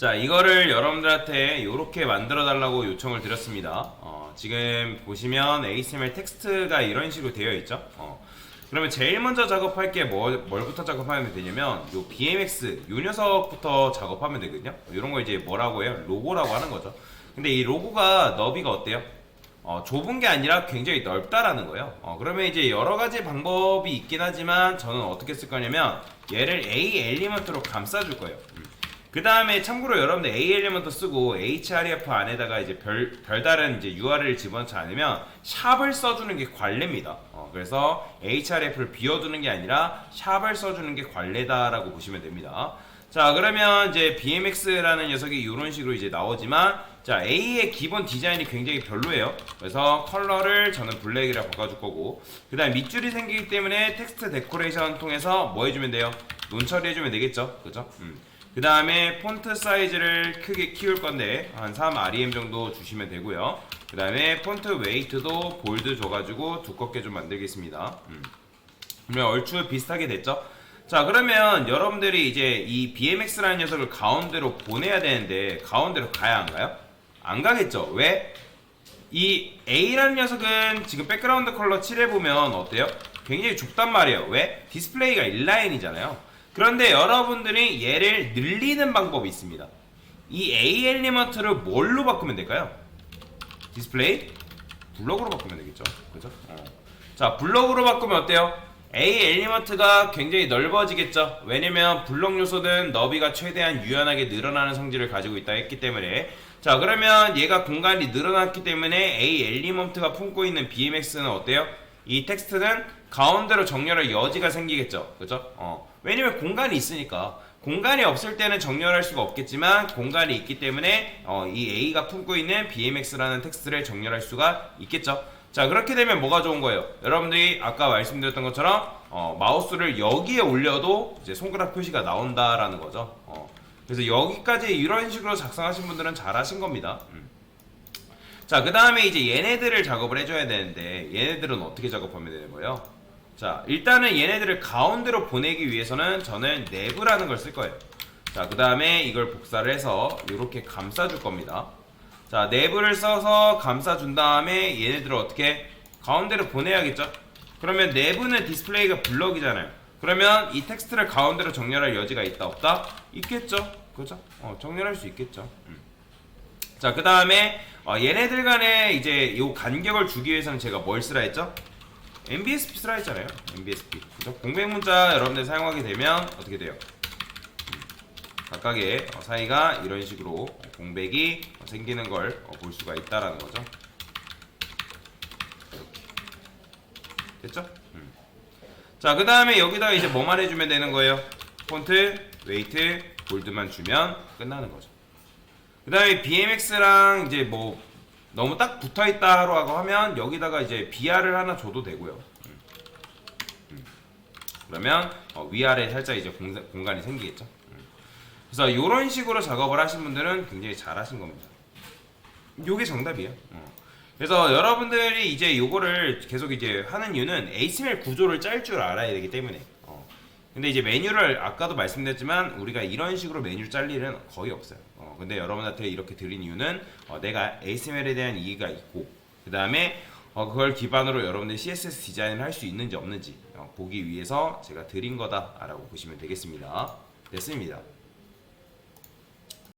자, 이거를 여러분들한테 이렇게 만들어 달라고 요청을 드렸습니다. 지금 보시면 HTML 텍스트가 이런 식으로 되어 있죠. 그러면 제일 먼저 작업할 게 뭘부터 작업하면 되냐면 요 BMX 요 녀석부터 작업하면 되거든요. 이런 거 이제 뭐라고 해요? 로고라고 하는 거죠. 근데 이 로고가 너비가 어때요? 좁은 게 아니라 굉장히 넓다라는 거예요. 그러면 이제 여러 가지 방법이 있긴 하지만 저는 어떻게 쓸 거냐면 얘를 A 엘리먼트로 감싸줄 거예요. 그 다음에 참고로 여러분들 A 엘리먼트 쓰고 href 안에다가 이제 별다른 이제 URL을 집어넣지 않으면 샵을 써주는 게 관례입니다. 그래서 href를 비워두는 게 아니라 샵을 써주는 게 관례다라고 보시면 됩니다. 자, 그러면 이제 BMX라는 녀석이 이런 식으로 이제 나오지만, 자, A의 기본 디자인이 굉장히 별로예요. 그래서 컬러를 저는 블랙이라 바꿔줄 거고, 그 다음 밑줄이 생기기 때문에 텍스트 데코레이션 통해서 뭐 해주면 돼요? 논 처리해주면 되겠죠? 그죠? 그 다음에 폰트 사이즈를 크게 키울 건데 한 3rem 정도 주시면 되고요. 그 다음에 폰트 웨이트도 볼드 줘가지고 두껍게 좀 만들겠습니다. 그러면 얼추 비슷하게 됐죠? 자, 그러면 여러분들이 이제 이 BMX라는 녀석을 가운데로 보내야 되는데 가운데로 가야 안 가요? 안 가겠죠? 왜? 이 A라는 녀석은 지금 백그라운드 컬러 칠해보면 어때요? 굉장히 좁단 말이에요. 왜? 디스플레이가 인라인이잖아요. 그런데 여러분들이 얘를 늘리는 방법이 있습니다. 이 A 엘리먼트를 뭘로 바꾸면 될까요? 디스플레이? 블럭으로 바꾸면 되겠죠. 그죠? 자, 블럭으로 바꾸면 어때요? A 엘리먼트가 굉장히 넓어지겠죠. 왜냐면 블럭 요소는 너비가 최대한 유연하게 늘어나는 성질을 가지고 있다 했기 때문에. 자, 그러면 얘가 공간이 늘어났기 때문에 A 엘리먼트가 품고 있는 BMX는 어때요? 이 텍스트는 가운데로 정렬할 여지가 생기겠죠. 그죠? 왜냐면 공간이 있으니까. 공간이 없을 때는 정렬할 수가 없겠지만 공간이 있기 때문에 이 A가 품고 있는 BMX라는 텍스트를 정렬할 수가 있겠죠. 자, 그렇게 되면 뭐가 좋은 거예요? 여러분들이 아까 말씀드렸던 것처럼 마우스를 여기에 올려도 이제 손가락 표시가 나온다라는 거죠. 그래서 여기까지 이런 식으로 작성하신 분들은 잘하신 겁니다. 자, 그 다음에 이제 얘네들을 작업을 해줘야 되는데 얘네들은 어떻게 작업하면 되는 거예요? 자, 일단은 얘네들을 가운데로 보내기 위해서는 저는 내부라는 걸 쓸 거예요. 자, 그 다음에 이걸 복사를 해서 이렇게 감싸줄 겁니다. 자, 내부를 써서 감싸준 다음에 얘네들을 어떻게 가운데로 보내야겠죠? 그러면 내부는 디스플레이가 블럭이잖아요. 그러면 이 텍스트를 가운데로 정렬할 여지가 있다 없다? 있겠죠? 그죠? 정렬할 수 있겠죠. 자, 그 다음에 얘네들 간에 이제 요 간격을 주기 위해서는 제가 뭘 쓰라 했죠? MBSP 쓰라 했잖아요. MBSP. 그죠? 공백 문자 여러분들 사용하게 되면 어떻게 돼요? 각각의 사이가 이런 식으로 공백이 생기는 걸 볼 수가 있다라는 거죠. 이렇게. 됐죠? 자, 그 다음에 여기다가 이제 뭐만 해주면 되는 거예요? 폰트, 웨이트, 볼드만 주면 끝나는 거죠. 그 다음에 BMX랑 이제 뭐 너무 딱 붙어있다라고 하면 여기다가 이제 BR을 하나 줘도 되고요. 그러면 위아래 살짝 이제 공간이 생기겠죠. 그래서 이런 식으로 작업을 하신 분들은 굉장히 잘하신 겁니다. 요게 정답이에요. 그래서 여러분들이 이제 요거를 계속 이제 하는 이유는 HTML 구조를 짤 줄 알아야 되기 때문에. 근데 이제 메뉴를 아까도 말씀드렸지만 우리가 이런 식으로 메뉴를 짤 일은 거의 없어요. 근데 여러분한테 이렇게 드린 이유는 내가 HTML에 대한 이해가 있고 그 다음에 그걸 기반으로 여러분들 CSS 디자인을 할 수 있는지 없는지 보기 위해서 제가 드린 거다라고 보시면 되겠습니다. 됐습니다.